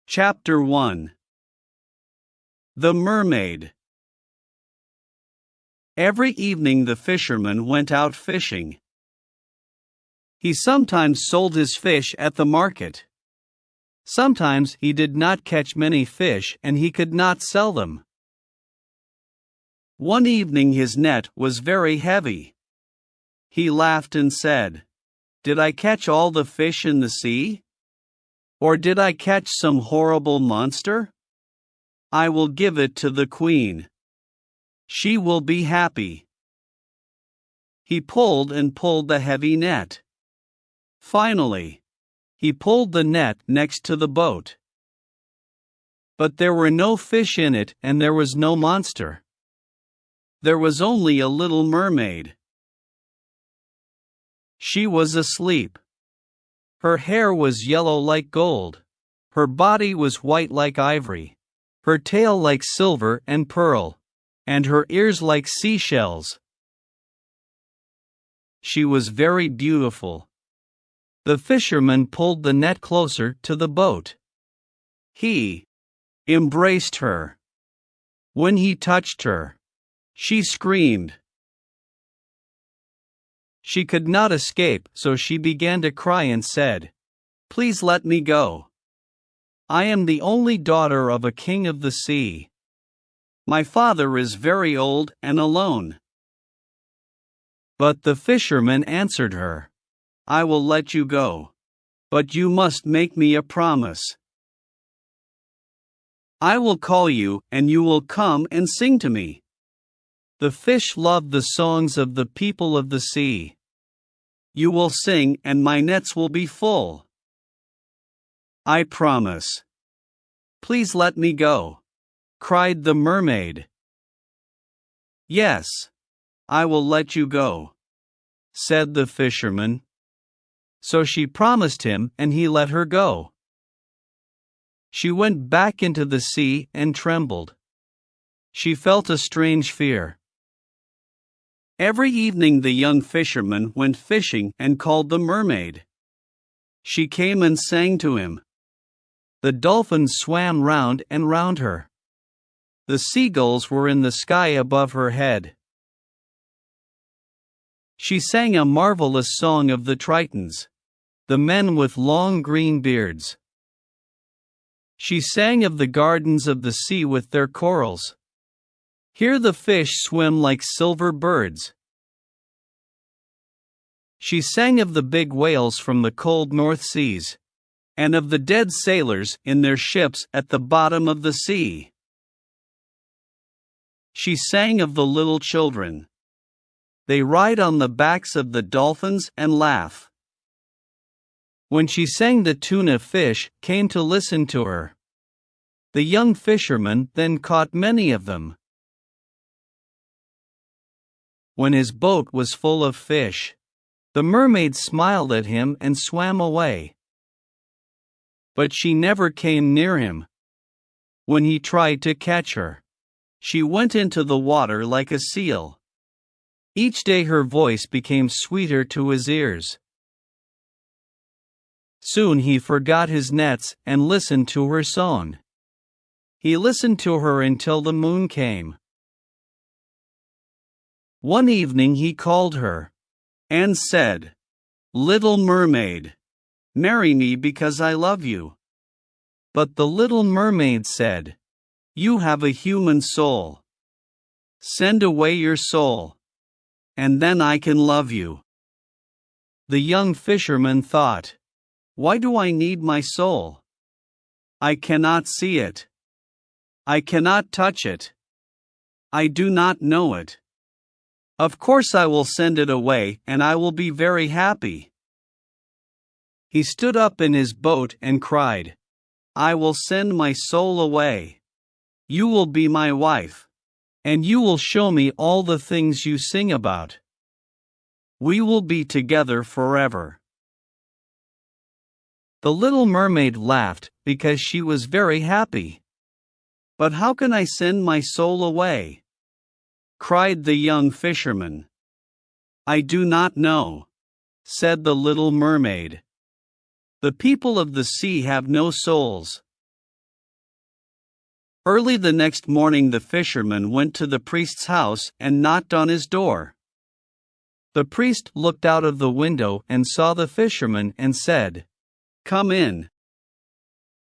Chapter 1. The Mermaid. Every evening the fisherman went out fishing. He sometimes sold his fish at the market. Sometimes he did not catch many fish and he could not sell them. One evening his net was very heavy. He laughed and said, "Did I catch all the fish in the sea? Or did I catch some horrible monster? I will give it to the queen. She will be happy." He pulled and pulled the heavy net. Finally, he pulled the net next to the boat. But there were no fish in it and there was no monster. There was only a little mermaid. She was asleep. Her hair was yellow like gold. Her body was white like ivory. Her tail like silver and pearl. And her ears like seashells. She was very beautiful. The fisherman pulled the net closer to the boat. He embraced her. When he touched her, she screamed. She could not escape, so she began to cry and said, "Please let me go. I am the only daughter of a king of the sea. My father is very old and alone." But the fisherman answered her, "I will let you go. But you must make me a promise. I will call you and you will come and sing to me." The fish loved the songs of the people of the sea. "You will sing and my nets will be full." "I promise." "Please let me go," cried the mermaid. "Yes, I will let you go," said the fisherman. So she promised him and he let her go. She went back into the sea and trembled. She felt a strange fear. Every evening the young fisherman went fishing and called the mermaid. She came and sang to him. The dolphins swam round and round her. The seagulls were in the sky above her head. She sang a marvelous song of the Tritons, the men with long green beards. She sang of the gardens of the sea with their corals. Here the fish swim like silver birds. She sang of the big whales from the cold North Seas, and of the dead sailors in their ships at the bottom of the sea. She sang of the little children. They ride on the backs of the dolphins and laugh. When she sang, the tuna fish came to listen to her. The young fisherman then caught many of them. When his boat was full of fish, the mermaid smiled at him and swam away. But she never came near him. When he tried to catch her, she went into the water like a seal. Each day her voice became sweeter to his ears. Soon he forgot his nets and listened to her song. He listened to her until the moon came. One evening he called her and said, "Little mermaid, marry me because I love you." But the little mermaid said, "You have a human soul. Send away your soul, and then I can love you." The young fisherman thought, "Why do I need my soul? I cannot see it. I cannot touch it. I do not know it. Of course I will send it away and I will be very happy." He stood up in his boat and cried, "I will send my soul away. You will be my wife. And you will show me all the things you sing about. We will be together forever." The little mermaid laughed because she was very happy. "But how can I send my soul away?" cried the young fisherman. "I do not know," said the little mermaid. "The people of the sea have no souls. Early the next morning the fisherman went to the priest's house and knocked on his door. The priest looked out of the window and saw the fisherman and said, "Come in."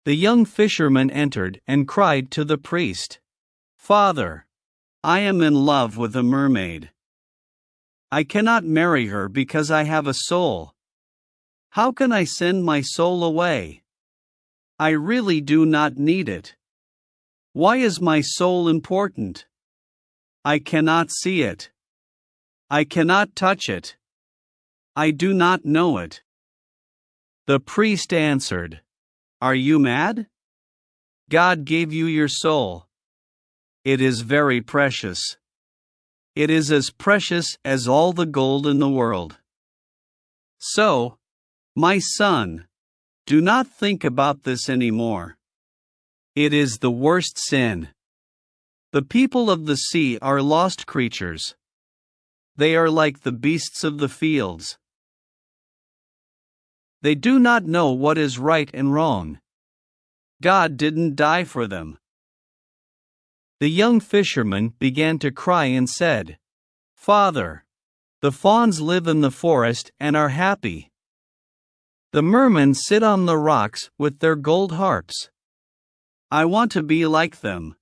The young fisherman entered and cried to the priest, "Father, I am in love with a mermaid. I cannot marry her because I have a soul. How can I send my soul away? I really do not need it. Why is my soul important? I cannot see it. I cannot touch it. I do not know it." The priest answered, "Are you mad? God gave you your soul. It is very precious. It is as precious as all the gold in the world. So, my son, do not think about this anymore. It is the worst sin. The people of the sea are lost creatures. They are like the beasts of the fields. They do not know what is right and wrong. God didn't die for them." The young fisherman began to cry and said, "Father, the fawns live in the forest and are happy. The mermen sit on the rocks with their gold harps. I want to be like them.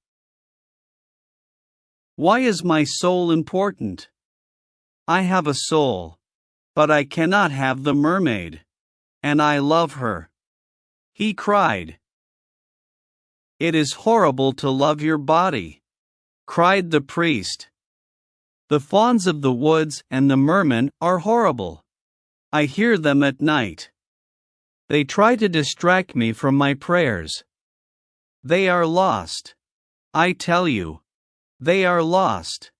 Why is my soul important? I have a soul, but I cannot have the mermaid. And I love her." He cried. "It is horrible to love your body," cried the priest. "The fawns of the woods and the mermen are horrible. I hear them at night. They try to distract me from my prayers. They are lost. I tell you, they are lost.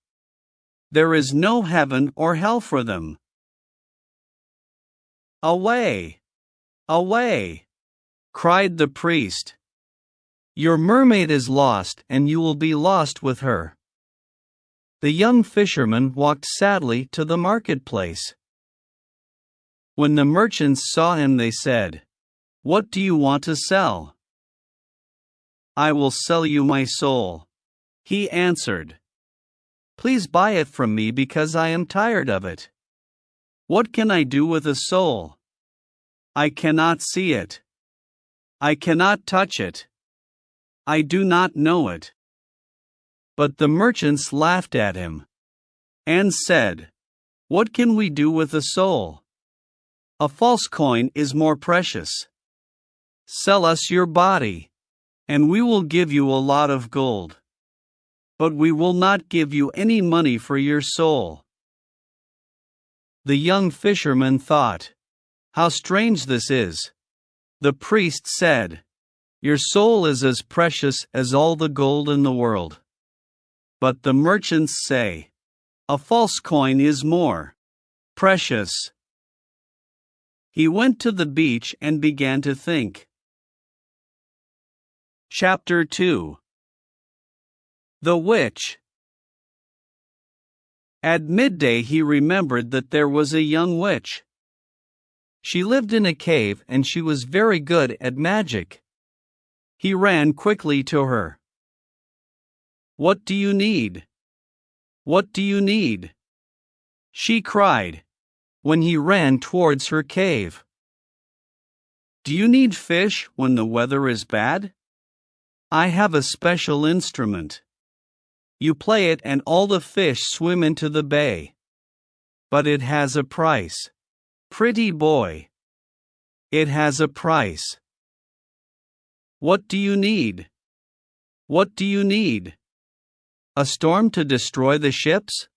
There is no heaven or hell for them. Away! Away!" cried the priest. "Your mermaid is lost and you will be lost with her." The young fisherman walked sadly to the marketplace. When the merchants saw him they said, "What do you want to sell?" "I will sell you my soul," he answered. "Please buy it from me because I am tired of it. What can I do with a soul? I cannot see it. I cannot touch it. I do not know it." But the merchants laughed at him and said, "What can we do with a soul? A false coin is more precious. Sell us your body, and we will give you a lot of gold. But we will not give you any money for your soul." The young fisherman thought, "How strange this is." The priest said, "Your soul is as precious as all the gold in the world." But the merchants say, "A false coin is more precious." He went to the beach and began to think. Chapter 2. The Witch. At midday he remembered that there was a young witch. She lived in a cave and she was very good at magic. He ran quickly to her. "What do you need? What do you need?" she cried, when he ran towards her cave. "Do you need fish when the weather is bad? I have a special instrument. You play it and all the fish swim into the bay. But it has a price. Pretty boy. It has a price. What do you need? What do you need? A storm to destroy the ships?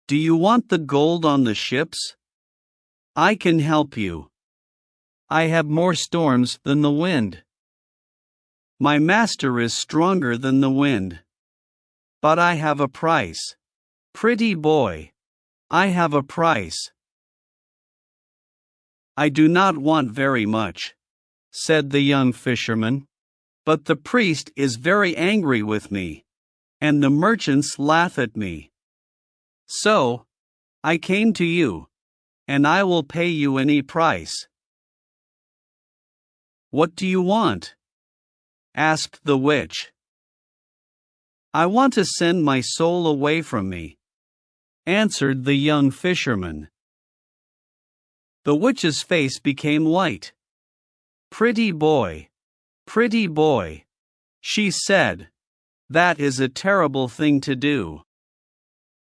Do you want the gold on the ships? I can help you. I have more storms than the wind. My master is stronger than the wind. But I have a price. Pretty boy. I have a price. I do not want very much, said the young fisherman. But the priest is very angry with me, and the merchants laugh at me. So, I came to you, and I will pay you any price. What do you want? Asked the witch. I want to send my soul away from me," answered the young fisherman. The witch's face became white. Pretty boy, she said. That is a terrible thing to do."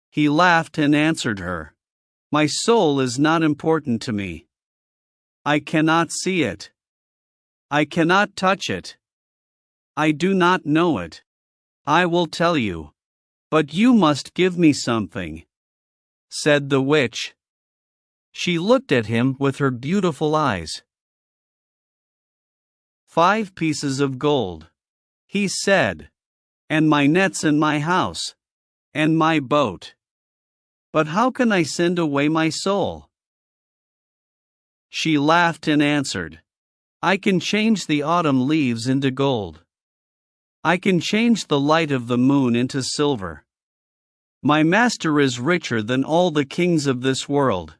He laughed and answered her, "My soul is not important to me. I cannot see it. I cannot touch it. I do not know it. I will tell you. But you must give me something," said the witch. She looked at him with her beautiful eyes. 5 pieces of gold," he said, "and my nets and my house, and my boat. But how can I send away my soul?" She laughed and answered, "I can change the autumn leaves into gold. I can change the light of the moon into silver. My master is richer than all the kings of this world."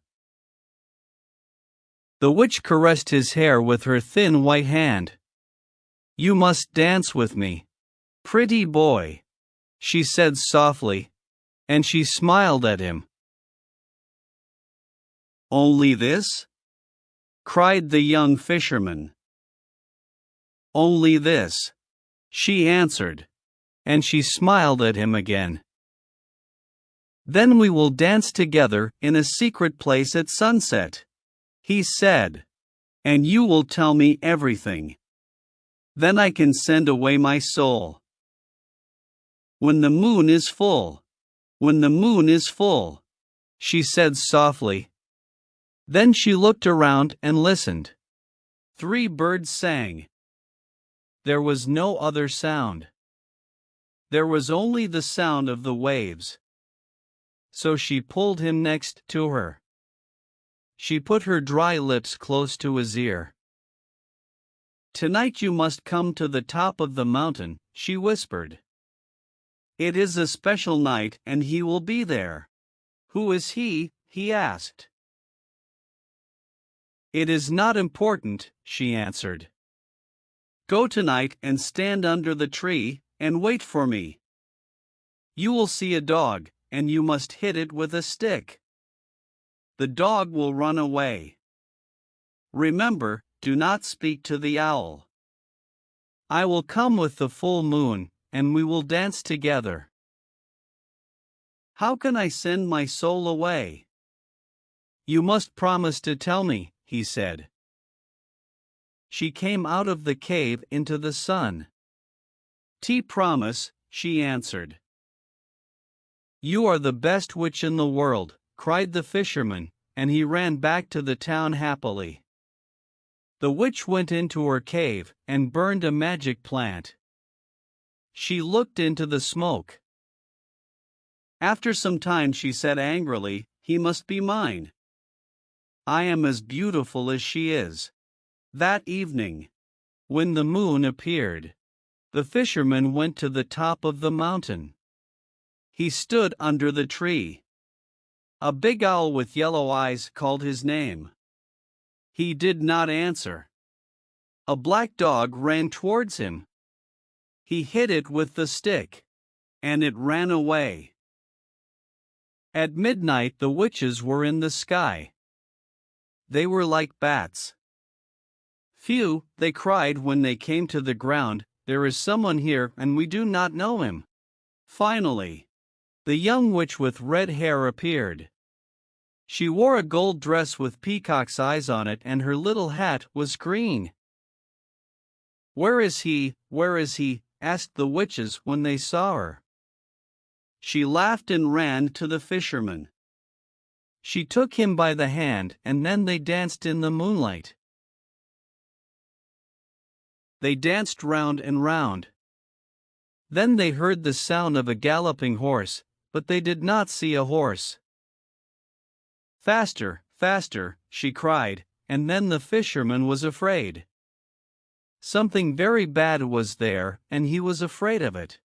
The witch caressed his hair with her thin white hand. "You must dance with me, pretty boy," she said softly, and she smiled at him. "Only this?" cried the young fisherman. "Only this," she answered, and she smiled at him again. "Then we will dance together in a secret place at sunset," he said, "and you will tell me everything. Then I can send away my soul. When the moon is full, when the moon is full," she said softly. Then she looked around and listened. 3 birds sang. There was no other sound. There was only the sound of the waves. So she pulled him next to her. She put her dry lips close to his ear. "Tonight you must come to the top of the mountain," she whispered. "It is a special night and he will be there." "Who is he?" he asked. "It is not important," she answered. "Go tonight and stand under the tree, and wait for me. You will see a dog, and you must hit it with a stick. The dog will run away. Remember, do not speak to the owl. I will come with the full moon, and we will dance together." "How can I send my soul away?" "You must promise to tell me," he said. She came out of the cave into the sun. "Promise," she answered. "You are the best witch in the world," cried the fisherman, and he ran back to the town happily. The witch went into her cave and burned a magic plant. She looked into the smoke. After some time she said angrily, "He must be mine. I am as beautiful as she is." That evening, when the moon appeared, the fisherman went to the top of the mountain. He stood under the tree. A big owl with yellow eyes called his name. He did not answer. A black dog ran towards him. He hit it with the stick, and it ran away. At midnight the witches were in the sky. They were like bats. "Phew," they cried when they came to the ground, "there is someone here and we do not know him." Finally, the young witch with red hair appeared. She wore a gold dress with peacock's eyes on it and her little hat was green. "Where is he? Where is he?" asked the witches when they saw her. She laughed and ran to the fisherman. She took him by the hand and then they danced in the moonlight. They danced round and round. Then they heard the sound of a galloping horse, but they did not see a horse. "Faster, faster," she cried, and then the fisherman was afraid. Something very bad was there, and he was afraid of it.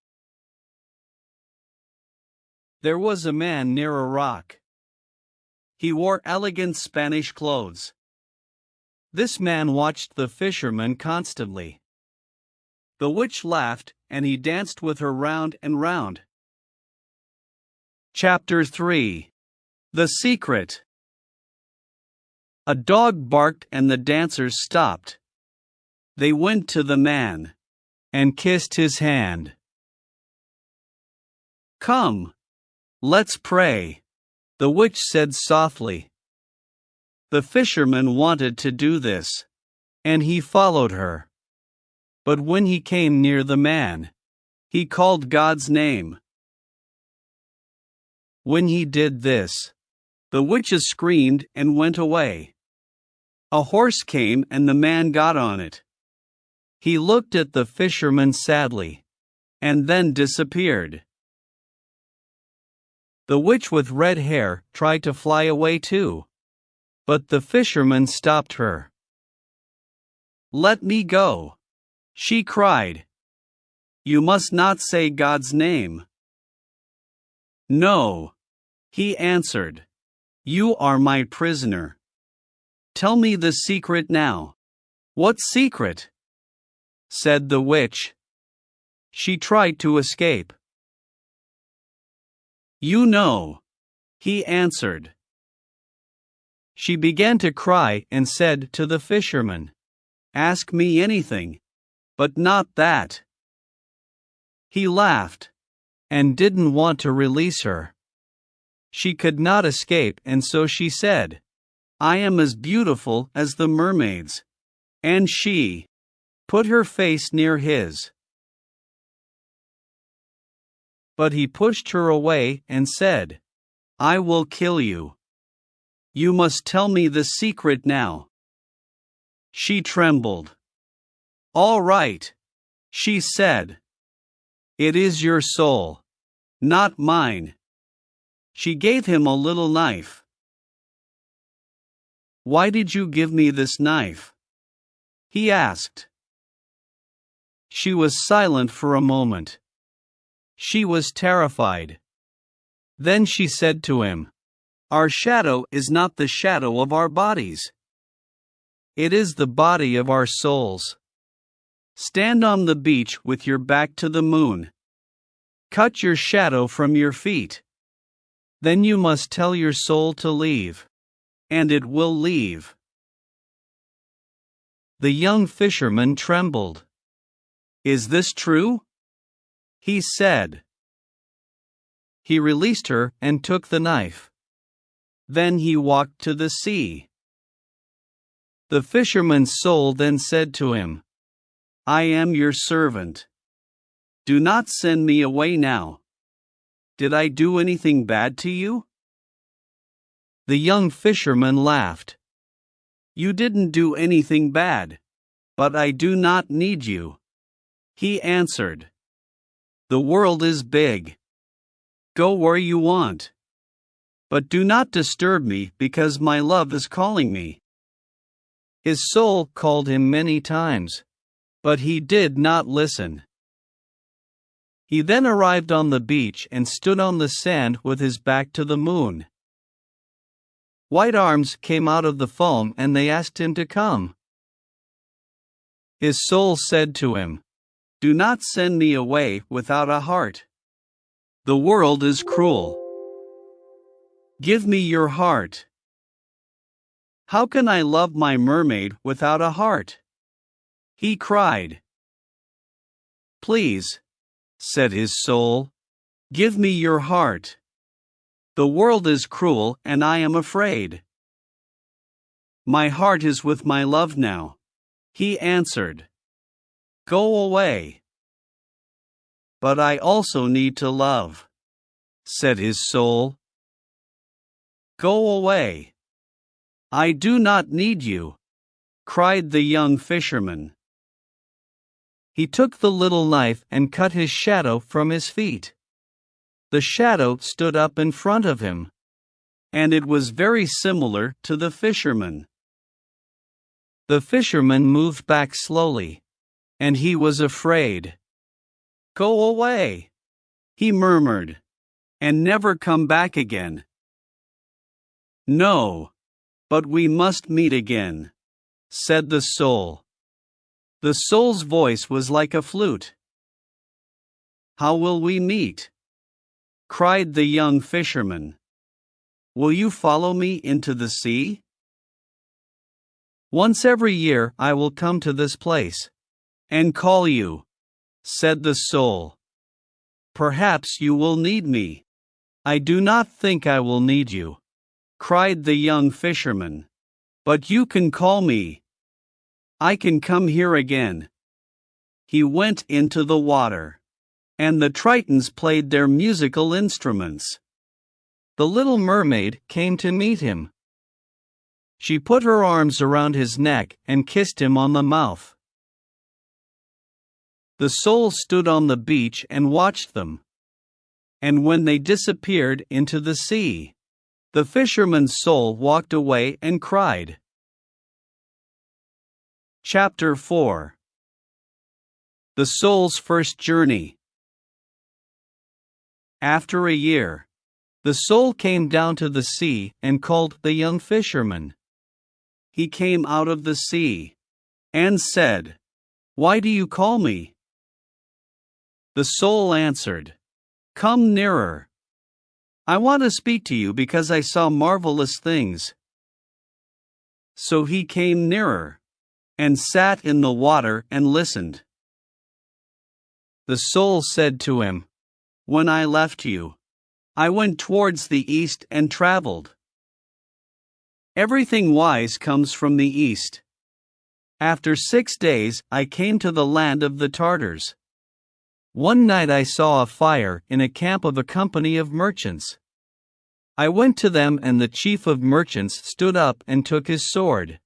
There was a man near a rock. He wore elegant Spanish clothes. This man watched the fisherman constantly. The witch laughed, and he danced with her round and round. Chapter 3. The Secret. A dog barked and the dancers stopped. They went to the man and kissed his hand. "Come, let's pray," the witch said softly. The fisherman wanted to do this, and he followed her. But when he came near the man, he called God's name. When he did this, the witches screamed and went away. A horse came and the man got on it. He looked at the fisherman sadly, and then disappeared. The witch with red hair tried to fly away too, but the fisherman stopped her. "Let me go," she cried. "You must not say God's name." "No," he answered. "You are my prisoner. Tell me the secret now." "What secret?" said the witch. She tried to escape. "You know," he answered. She began to cry and said to the fisherman, "Ask me anything, but not that." He laughed and didn't want to release her. She could not escape, and so she said, "I am as beautiful as the mermaids." And she put her face near his. But he pushed her away and said, "I will kill you. You must tell me the secret now." She trembled. "All right," she said. "It is your soul, not mine." She gave him a little knife. "Why did you give me this knife?" he asked. She was silent for a moment. She was terrified. Then she said to him, "Our shadow is not the shadow of our bodies. It is the body of our souls. Stand on the beach with your back to the moon. Cut your shadow from your feet. Then you must tell your soul to leave, and it will leave." The young fisherman trembled. "Is this true?" he said. He released her and took the knife. Then he walked to the sea. The fisherman's soul then said to him, "I am your servant. Do not send me away now. Did I do anything bad to you?" The young fisherman laughed. "You didn't do anything bad, but I do not need you," he answered. "The world is big. Go where you want. But do not disturb me because my love is calling me." His soul called him many times, but he did not listen. He then arrived on the beach and stood on the sand with his back to the moon. White arms came out of the foam and they asked him to come. His soul said to him, "Do not send me away without a heart. The world is cruel. Give me your heart." "How can I love my mermaid without a heart?" he cried. "Please," said his soul, "give me your heart. The world is cruel and I am afraid." "My heart is with my love now," he answered. "Go away." "But I also need to love," said his soul. "Go away." "I do not need you," cried the young fisherman. He took the little knife and cut his shadow from his feet. The shadow stood up in front of him, and it was very similar to the fisherman. The fisherman moved back slowly, and he was afraid. "Go away," he murmured, "and never come back again." "No, but we must meet again," said the soul. The soul's voice was like a flute. "How will we meet?" cried the young fisherman. "Will you follow me into the sea?" "Once every year I will come to this place and call you," said the soul. "Perhaps you will need me." "I do not think I will need you," cried the young fisherman. "But you can call me. I can come here again." He went into the water, and the tritons played their musical instruments. The little mermaid came to meet him. She put her arms around his neck and kissed him on the mouth. The soul stood on the beach and watched them. And when they disappeared into the sea, the fisherman's soul walked away and cried. Chapter 4. The Soul's First Journey. After a year, the soul came down to the sea and called the young fisherman. He came out of the sea and said, "Why do you call me?" The soul answered, "Come nearer. I want to speak to you because I saw marvelous things." So he came nearer and sat in the water and listened. The soul said to him, "When I left you, I went towards the east and traveled. Everything wise comes from the east. After 6 days I came to the land of the Tartars. One night I saw a fire in a camp of a company of merchants. I went to them and the chief of merchants stood up and took his sword.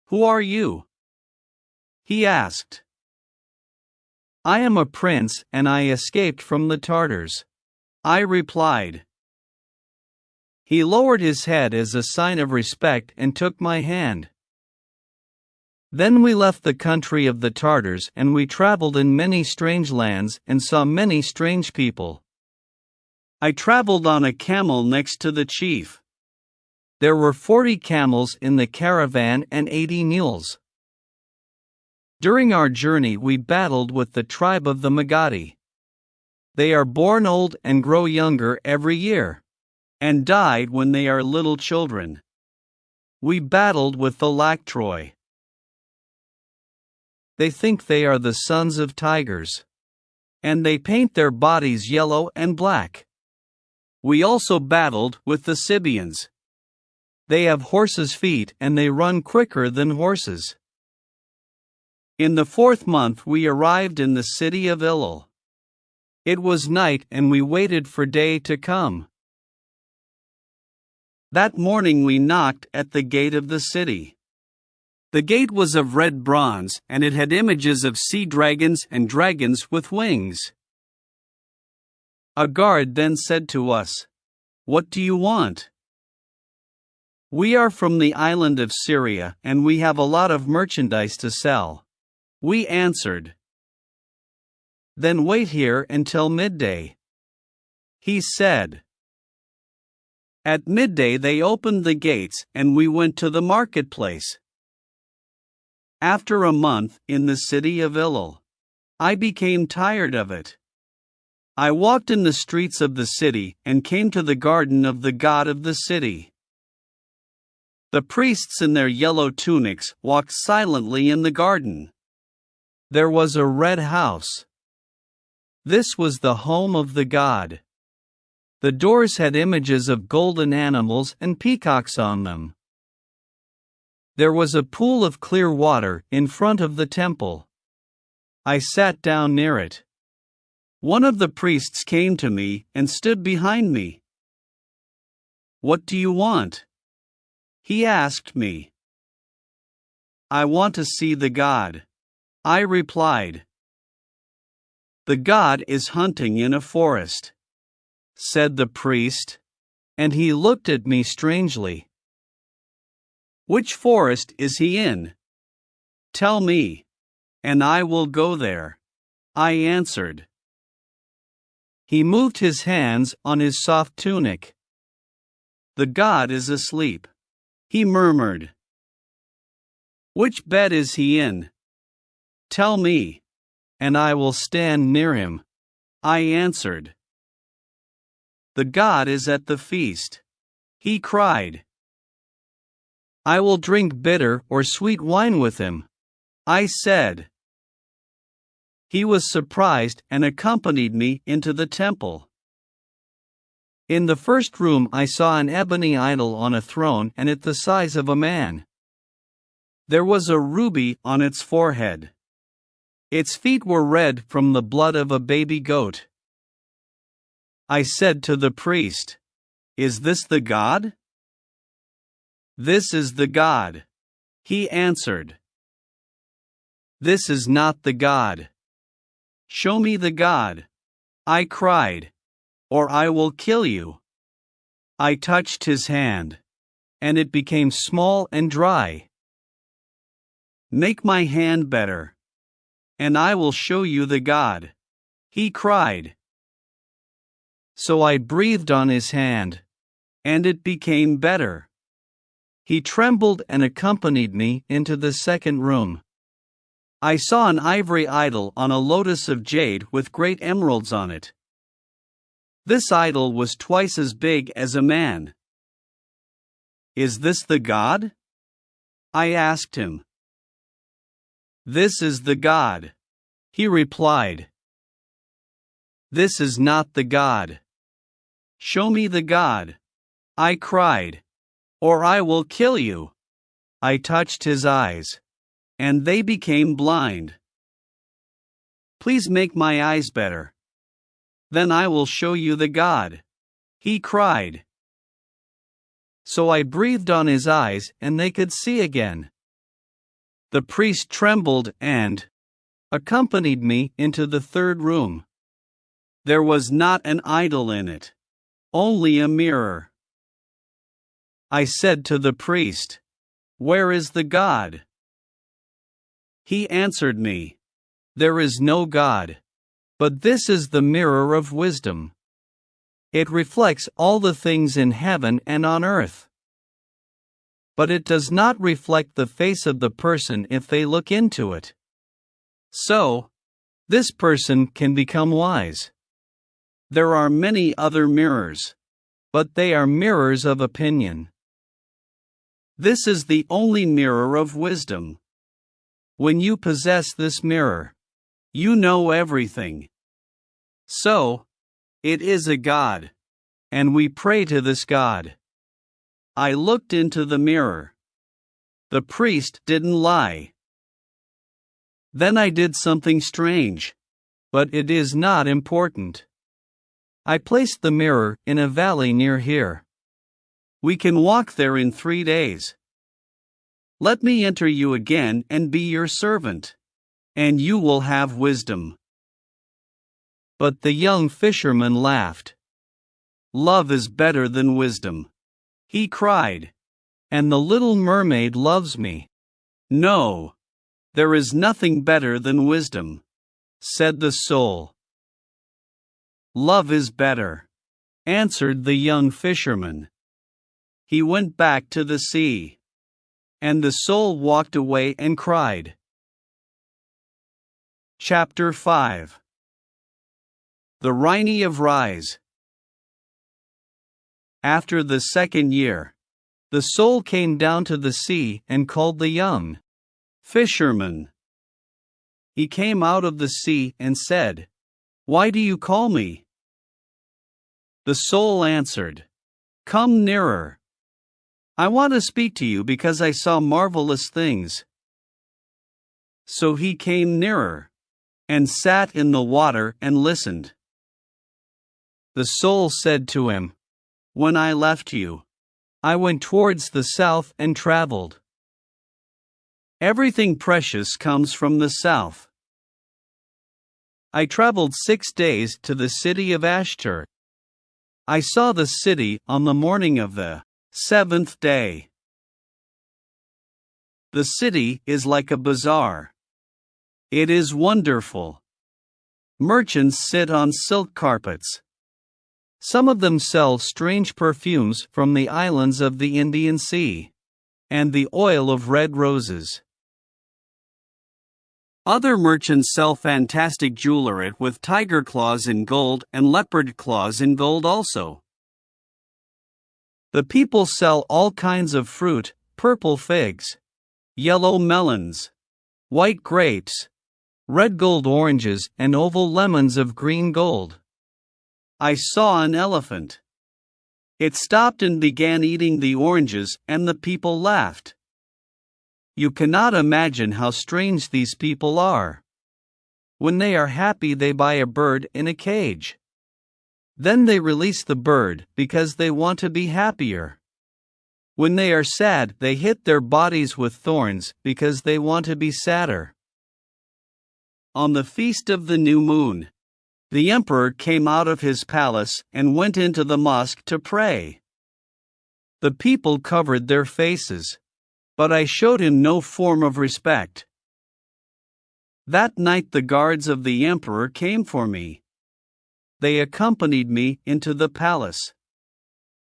'Who are you?' he asked. 'I am a prince and I escaped from the Tartars,' I replied. He lowered his head as a sign of respect and took my hand. Then we left the country of the Tartars and we traveled in many strange lands and saw many strange people. I traveled on a camel next to the chief. There were 40 camels in the caravan and 80 mules. During our journey we battled with the tribe of the Magadi. They are born old and grow younger every year, and died when they are little children. We battled with the Lactroi. They think they are the sons of tigers, and they paint their bodies yellow and black. We also battled with the Sibians. They have horses' feet and they run quicker than horses. In the 4th month we arrived in the city of Ilil. It was night and we waited for day to come. That morning we knocked at the gate of the city. The gate was of red bronze and it had images of sea dragons and dragons with wings. A guard then said to us, "What do you want?" "We are from the island of Syria and we have a lot of merchandise to sell," we answered. "Then wait here until midday," he said. At midday they opened the gates and we went to the marketplace. After a month in the city of Ilil, I became tired of it. I walked in the streets of the city and came to the garden of the god of the city. The priests in their yellow tunics walked silently in the garden. There was a red house. This was the home of the god. The doors had images of golden animals and peacocks on them. There was a pool of clear water in front of the temple. I sat down near it. One of the priests came to me and stood behind me. "What do you want?" he asked me. "I want to see the god," I replied. "The god is hunting in a forest," said the priest, and he looked at me strangely. "Which forest is he in? Tell me, and I will go there," I answered. He moved his hands on his soft tunic. "The god is asleep," he murmured. "Which bed is he in?" Tell me, and I will stand near him. I answered. The god is at the feast. He cried. I will drink bitter or sweet wine with him. I said. He was surprised and accompanied me into the temple. In the first room I saw an ebony idol on a throne and it the size of a man. There was a ruby on its forehead. Its feet were red from the blood of a baby goat. I said to the priest, Is this the god? This is the god. He answered. This is not the god. Show me the god. I cried. Or I will kill you. I touched his hand, and it became small and dry. Make my hand better, and I will show you the god. He cried. So I breathed on his hand, and it became better. He trembled and accompanied me into the second room. I saw an ivory idol on a lotus of jade with great emeralds on it. This idol was twice as big as a man. Is this the god? I asked him. This is the god. He replied. This is not the god. Show me the god. I cried. Or I will kill you. I touched his eyes, and they became blind. Please make my eyes better. Then I will show you the god. He cried. So I breathed on his eyes and they could see again. The priest trembled and accompanied me into the third room. There was not an idol in it, only a mirror. I said to the priest, Where is the god? He answered me, There is no god, but this is the mirror of wisdom. It reflects all the things in heaven and on earth. But it does not reflect the face of the person if they look into it. So, this person can become wise. There are many other mirrors, but they are mirrors of opinion. This is the only mirror of wisdom. When you possess this mirror, you know everything. So, it is a god, and we pray to this god. I looked into the mirror. The priest didn't lie. Then I did something strange, but it is not important. I placed the mirror in a valley near here. We can walk there in 3 days. Let me enter you again and be your servant, and you will have wisdom. But the young fisherman laughed. Love is better than wisdom. He cried. And the little mermaid loves me. No, there is nothing better than wisdom, said the soul. Love is better, answered the young fisherman. He went back to the sea. And the soul walked away and cried. Chapter 5. The Rhynie of Rise. After the second year, the soul came down to the sea and called the young fisherman. He came out of the sea and said, Why do you call me? The soul answered, Come nearer. I want to speak to you because I saw marvelous things. So he came nearer, and sat in the water and listened. The soul said to him, When I left you, I went towards the south and traveled. Everything precious comes from the south. I traveled 6 days to the city of Ashtar. I saw the city on the morning of the 7th day. The city is like a bazaar. It is wonderful. Merchants sit on silk carpets. Some of them sell strange perfumes from the islands of the Indian Sea, and the oil of red roses. Other merchants sell fantastic jewelry with tiger claws in gold and leopard claws in gold also. The people sell all kinds of fruit, purple figs, yellow melons, white grapes, red gold oranges and oval lemons of green gold. I saw an elephant. It stopped and began eating the oranges, and the people laughed. You cannot imagine how strange these people are. When they are happy, they buy a bird in a cage. Then they release the bird because they want to be happier. When they are sad, they hit their bodies with thorns because they want to be sadder. On the feast of the new moon, the emperor came out of his palace and went into the mosque to pray. The people covered their faces, but I showed him no form of respect. That night the guards of the emperor came for me. They accompanied me into the palace.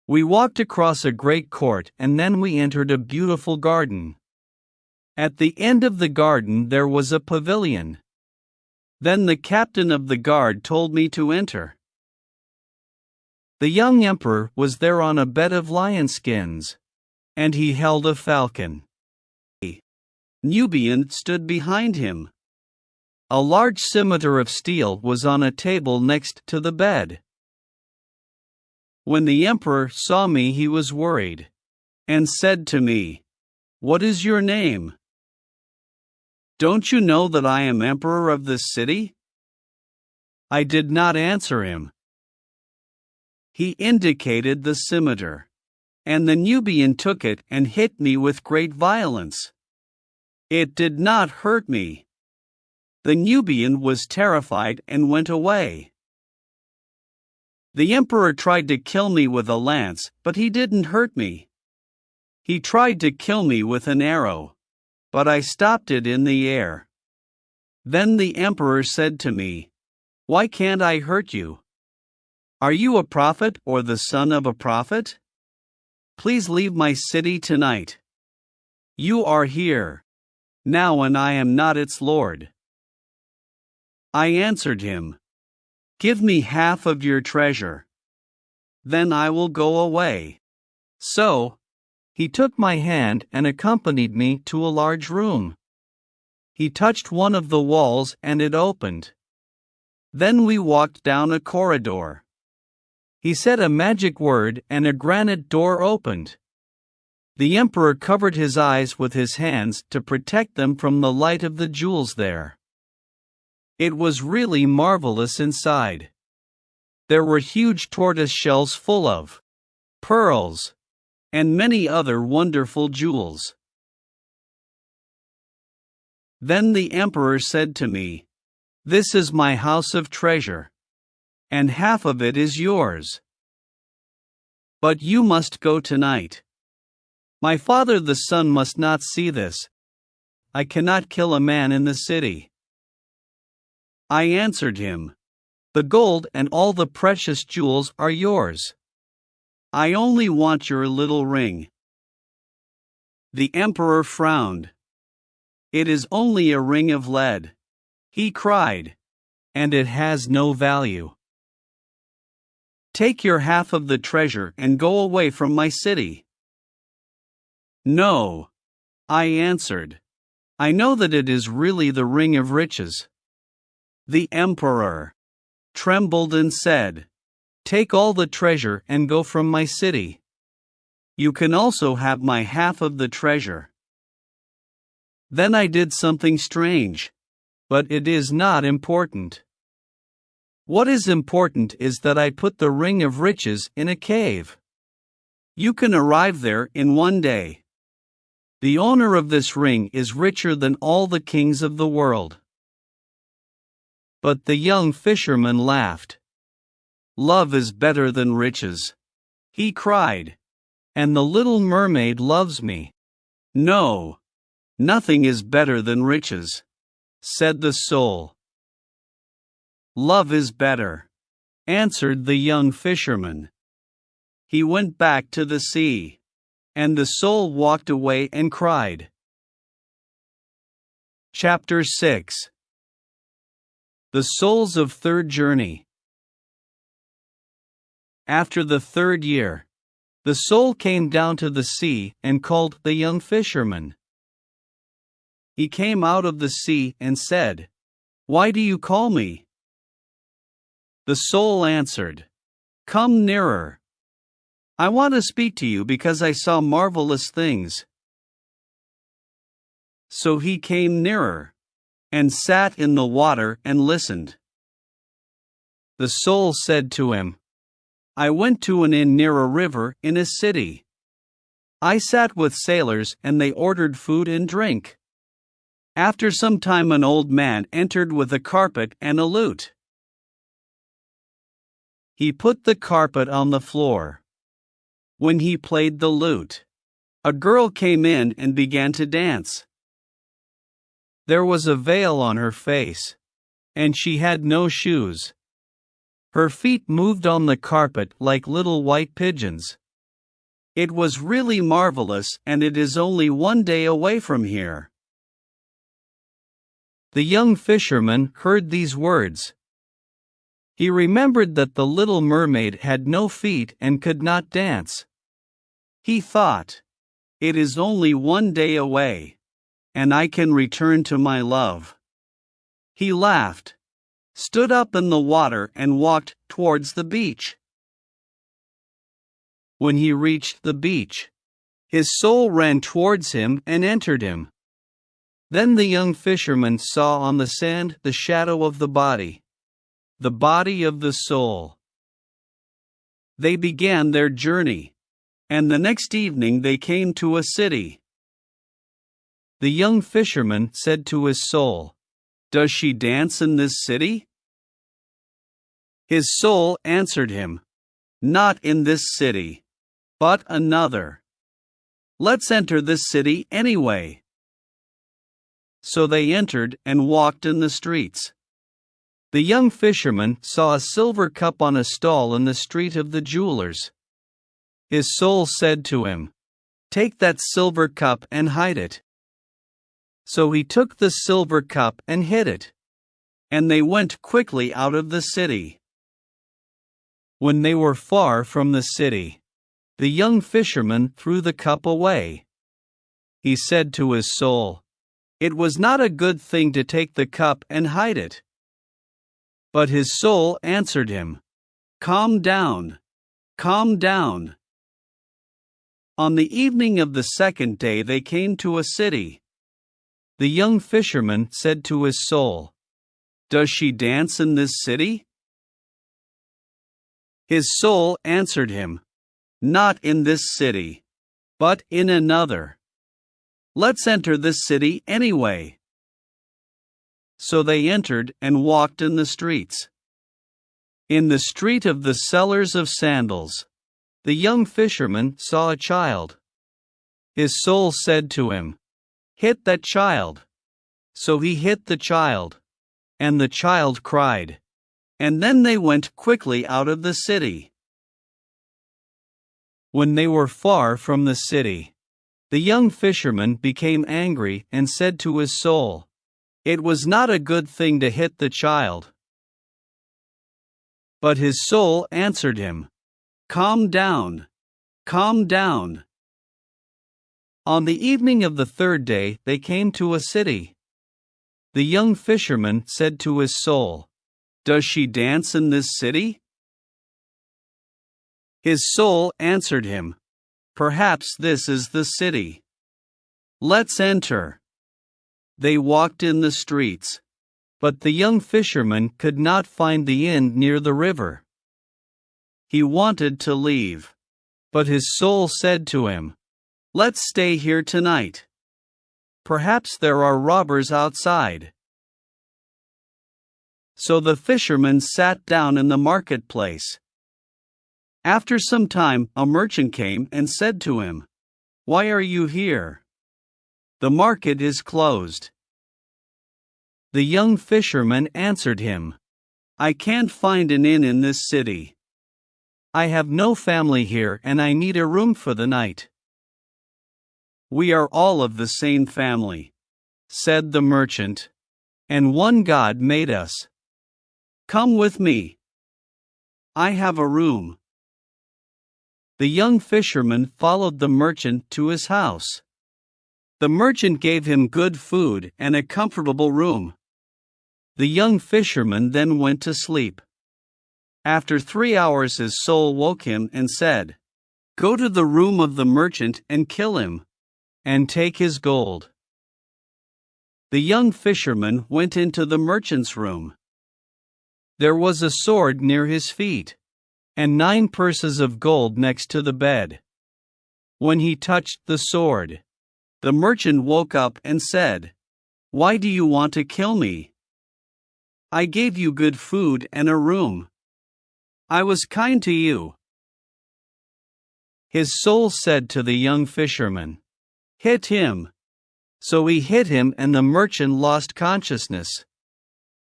We walked across a great court and then we entered a beautiful garden. At the end of the garden there was a pavilion. Then the captain of the guard told me to enter. The young emperor was there on a bed of lion skins, and he held a falcon. A Nubian stood behind him. A large scimitar of steel was on a table next to the bed. When the emperor saw me, he was worried, and said to me, "What is your name? Don't you know that I am emperor of this city?" I did not answer him. He indicated the scimitar, and the Nubian took it and hit me with great violence. It did not hurt me. The Nubian was terrified and went away. The emperor tried to kill me with a lance, but he didn't hurt me. He tried to kill me with an arrow, but I stopped it in the air. Then the emperor said to me, "Why can't I hurt you? Are you a prophet or the son of a prophet? Please leave my city tonight. You are here now and I am not its lord." I answered him, "Give me half of your treasure. Then I will go away." So, he took my hand and accompanied me to a large room. He touched one of the walls and it opened. Then we walked down a corridor. He said a magic word and a granite door opened. The emperor covered his eyes with his hands to protect them from the light of the jewels there. It was really marvelous inside. There were huge tortoise shells full of pearls and many other wonderful jewels. Then the emperor said to me, "This is my house of treasure, and half of it is yours. But you must go tonight. My father the sun must not see this. I cannot kill a man in the city." I answered him, "The gold and all the precious jewels are yours. I only want your little ring." The emperor frowned. "It is only a ring of lead," he cried, "and it has no value. Take your half of the treasure and go away from my city." "No," I answered. "I know that it is really the ring of riches." The emperor trembled and said, "Take all the treasure and go from my city. You can also have my half of the treasure." Then I did something strange, but it is not important. What is important is that I put the ring of riches in a cave. You can arrive there in one day. The owner of this ring is richer than all the kings of the world. But the young fisherman laughed. "Love is better than riches," he cried, "and the little mermaid loves me." "No, nothing is better than riches," said the soul. "Love is better," answered the young fisherman. He went back to the sea, and the soul walked away and cried. Chapter 6. The Souls of Third Journey. After the third year, the soul came down to the sea and called the young fisherman. He came out of the sea and said, "Why do you call me?" The soul answered, "Come nearer. I want to speak to you because I saw marvelous things." So he came nearer, and sat in the water and listened. The soul said to him, "I went to an inn near a river in a city. I sat with sailors and they ordered food and drink. After some time an old man entered with a carpet and a lute. He put the carpet on the floor. When he played the lute, a girl came in and began to dance. There was a veil on her face, and she had no shoes. Her feet moved on the carpet like little white pigeons. It was really marvelous, and it is only one day away from here." The young fisherman heard these words. He remembered that the little mermaid had no feet and could not dance. He thought, "It is only one day away, and I can return to my love." He laughed, stood up in the water and walked towards the beach. When he reached the beach, his soul ran towards him and entered him. Then the young fisherman saw on the sand the shadow of the body of the soul. They began their journey, and the next evening they came to a city. The young fisherman said to his soul, "Does she dance in this city?" His soul answered him, "Not in this city, but another. Let's enter this city anyway." So they entered and walked in the streets. The young fisherman saw a silver cup on a stall in the street of the jewelers. His soul said to him, "Take that silver cup and hide it." So he took the silver cup and hid it. And they went quickly out of the city. When they were far from the city, the young fisherman threw the cup away. He said to his soul, "It was not a good thing to take the cup and hide it." But his soul answered him, "Calm down, calm down." On the evening of the second day they came to a city. The young fisherman said to his soul, "Does she dance in this city?" His soul answered him, "Not in this city, but in another. Let's enter this city anyway." So they entered and walked in the streets. In the street of the sellers of sandals, the young fisherman saw a child. His soul said to him, "Hit that child." So he hit the child, and the child cried. And then they went quickly out of the city. When they were far from the city, the young fisherman became angry and said to his soul, "It was not a good thing to hit the child." But his soul answered him, "Calm down, calm down." On the evening of the third day they came to a city. The young fisherman said to his soul, "Does she dance in this city?" His soul answered him, "Perhaps this is the city. Let's enter." They walked in the streets, but the young fisherman could not find the inn near the river. He wanted to leave, but his soul said to him, "Let's stay here tonight. Perhaps there are robbers outside." So the fisherman sat down in the marketplace. After some time a merchant came and said to him, "Why are you here? The market is closed." The young fisherman answered him, "I can't find an inn in this city. I have no family here and I need a room for the night. We are all of the same family. said the merchant, and one God made us. Come with me. I have a room. The young fisherman followed the merchant to his house. The merchant gave him good food and a comfortable room. The young fisherman then went to sleep. After 3 hours his soul woke him and said, "Go to the room of the merchant and kill him, and take his gold." The young fisherman went into the merchant's room. There was a sword near his feet, and 9 purses of gold next to the bed. When he touched the sword, the merchant woke up and said, "Why do you want to kill me? I gave you good food and a room. I was kind to you." His soul said to the young fisherman, "Hit him." So he hit him and the merchant lost consciousness.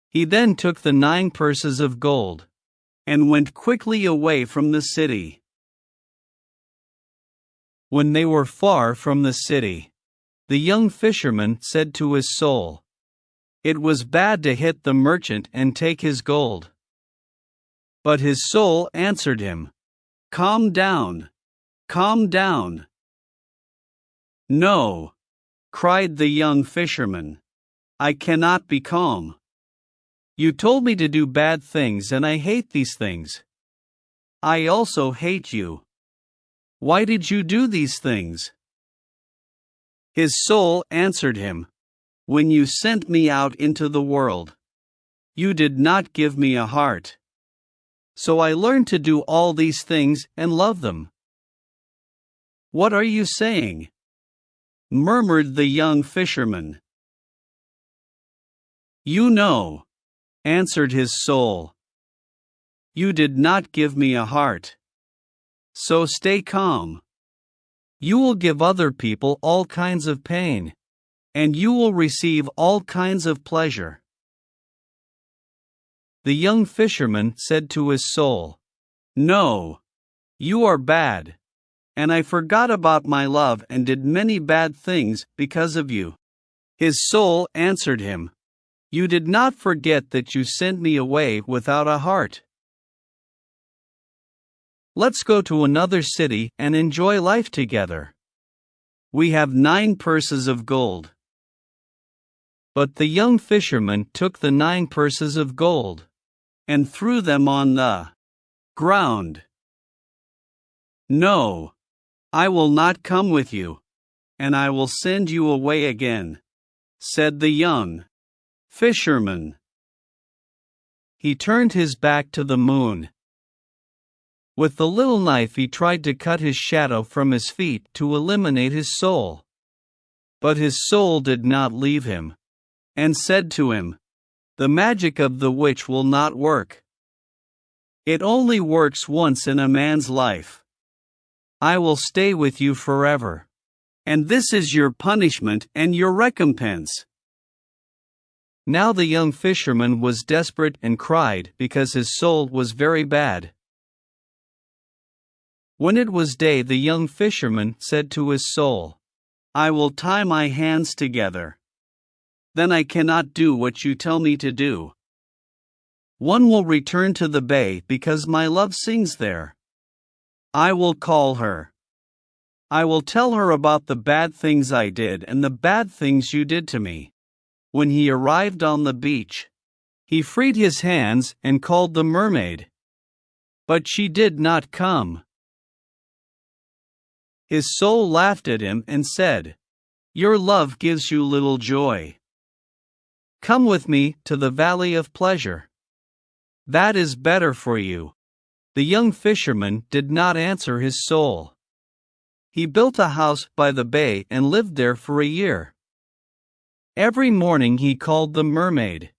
He then took the 9 purses of gold and went quickly away from the city. When they were far from the city, the young fisherman said to his soul, "It was bad to hit the merchant and take his gold." But his soul answered him, "Calm down, calm down." "No," cried the young fisherman, "I cannot be calm. You told me to do bad things and I hate these things. I also hate you. Why did you do these things?" His soul answered him, "When you sent me out into the world, you did not give me a heart. So I learned to do all these things and love them." "What are you saying?" murmured the young fisherman. "You know," answered his soul. "You did not give me a heart. So stay calm. You will give other people all kinds of pain, and you will receive all kinds of pleasure." The young fisherman said to his soul, "No, you are bad, and I forgot about my love and did many bad things because of you." His soul answered him, "You did not forget that you sent me away without a heart. Let's go to another city and enjoy life together. We have 9 purses of gold." But the young fisherman took the 9 purses of gold and threw them on the ground. "No, I will not come with you, and I will send you away again," said the young fisherman. He turned his back to the moon. With the little knife he tried to cut his shadow from his feet to eliminate his soul. But his soul did not leave him, and said to him, "The magic of the witch will not work. It only works once in a man's life. I will stay with you forever. And this is your punishment and your recompense." Now the young fisherman was desperate and cried because his soul was very bad. When it was day, the young fisherman said to his soul, "I will tie my hands together. Then I cannot do what you tell me to do. One will return to the bay because my love sings there. I will call her. I will tell her about the bad things I did and the bad things you did to me." When he arrived on the beach, he freed his hands and called the mermaid. But she did not come. His soul laughed at him and said, "Your love gives you little joy. Come with me to the valley of pleasure. That is better for you." The young fisherman did not answer his soul. He built a house by the bay and lived there for a year. Every morning he called the mermaid,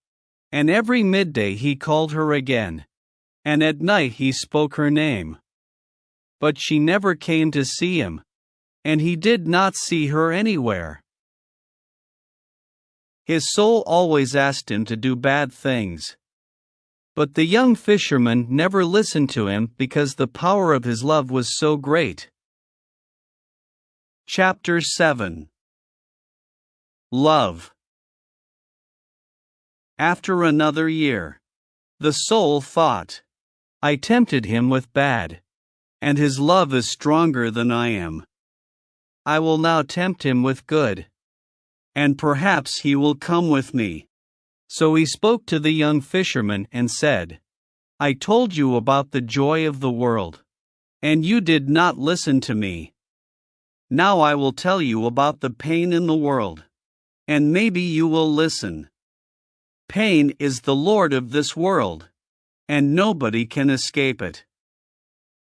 and every midday he called her again, and at night he spoke her name. But she never came to see him, and he did not see her anywhere. His soul always asked him to do bad things. But the young fisherman never listened to him because the power of his love was so great. Chapter 7. Love. After another year, the soul thought, I tempted him with bad, and his love is stronger than I am. I will now tempt him with good, and perhaps he will come with me. So he spoke to the young fisherman and said, I told you about the joy of the world, and you did not listen to me. Now I will tell you about the pain in the world, and maybe you will listen. Pain is the lord of this world, and nobody can escape it.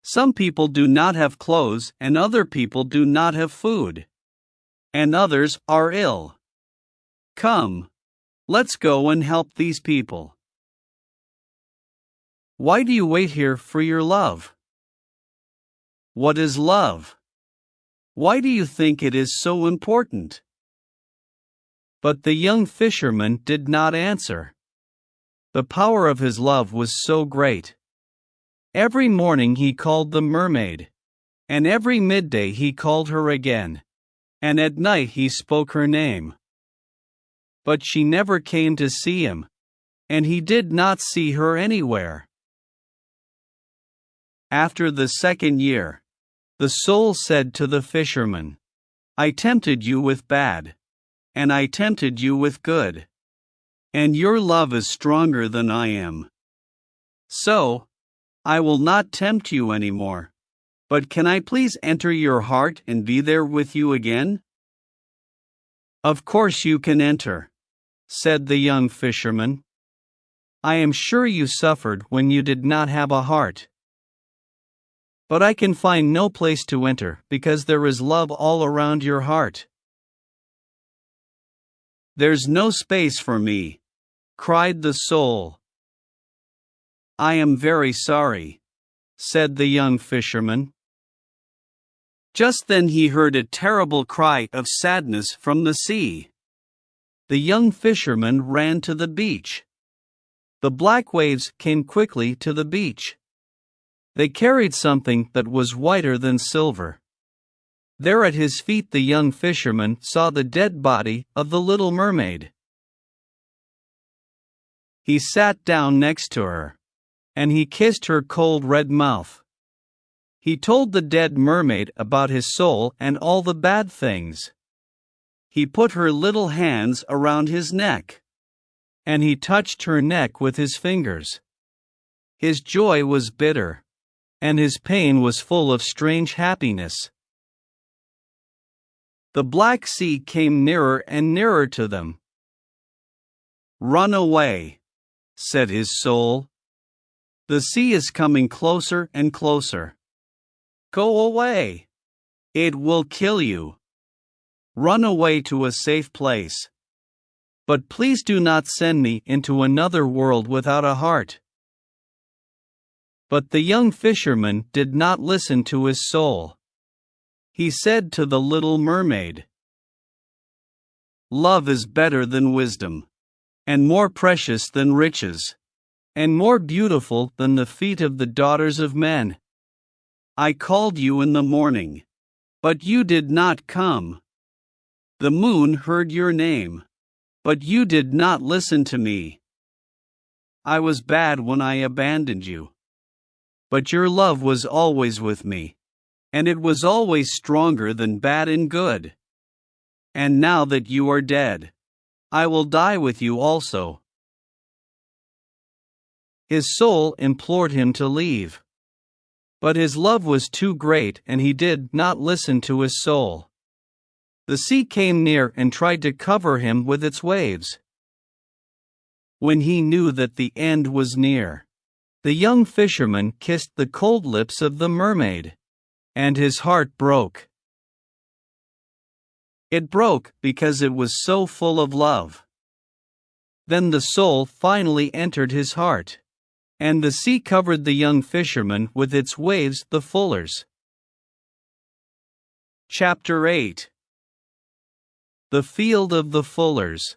Some people do not have clothes, and other people do not have food, and others are ill. Come, let's go and help these people. Why do you wait here for your love? What is love? Why do you think it is so important? But the young fisherman did not answer. The power of his love was so great. Every morning he called the mermaid, and every midday he called her again, and at night he spoke her name. But she never came to see him, and he did not see her anywhere. After the second year, the soul said to the fisherman, I tempted you with bad, and I tempted you with good, and your love is stronger than I am. So, I will not tempt you anymore, but can I please enter your heart and be there with you again? Of course you can enter, said the young fisherman. I am sure you suffered when you did not have a heart. But I can find no place to enter because there is love all around your heart. There's no space for me, cried the soul. I am very sorry, said the young fisherman. Just then he heard a terrible cry of sadness from the sea. The young fisherman ran to the beach. The black waves came quickly to the beach. They carried something that was whiter than silver. There at his feet the young fisherman saw the dead body of the little mermaid. He sat down next to her, and he kissed her cold red mouth. He told the dead mermaid about his soul and all the bad things. He put her little hands around his neck, and he touched her neck with his fingers. His joy was bitter, and his pain was full of strange happiness. The Black Sea came nearer and nearer to them. Run away, said his soul. The sea is coming closer and closer. Go away. It will kill you. Run away to a safe place. But please do not send me into another world without a heart. But the young fisherman did not listen to his soul. He said to the little mermaid, Love is better than wisdom, and more precious than riches, and more beautiful than the feet of the daughters of men. I called you in the morning, but you did not come. The moon heard your name, but you did not listen to me. I was bad when I abandoned you, but your love was always with me, and it was always stronger than bad and good. And now that you are dead, I will die with you also. His soul implored him to leave. But his love was too great and he did not listen to his soul. The sea came near and tried to cover him with its waves. When he knew that the end was near, the young fisherman kissed the cold lips of the mermaid, and his heart broke. It broke because it was so full of love. Then the soul finally entered his heart, and the sea covered the young fisherman with its waves the fullers. Chapter 8. The Field of the Fullers.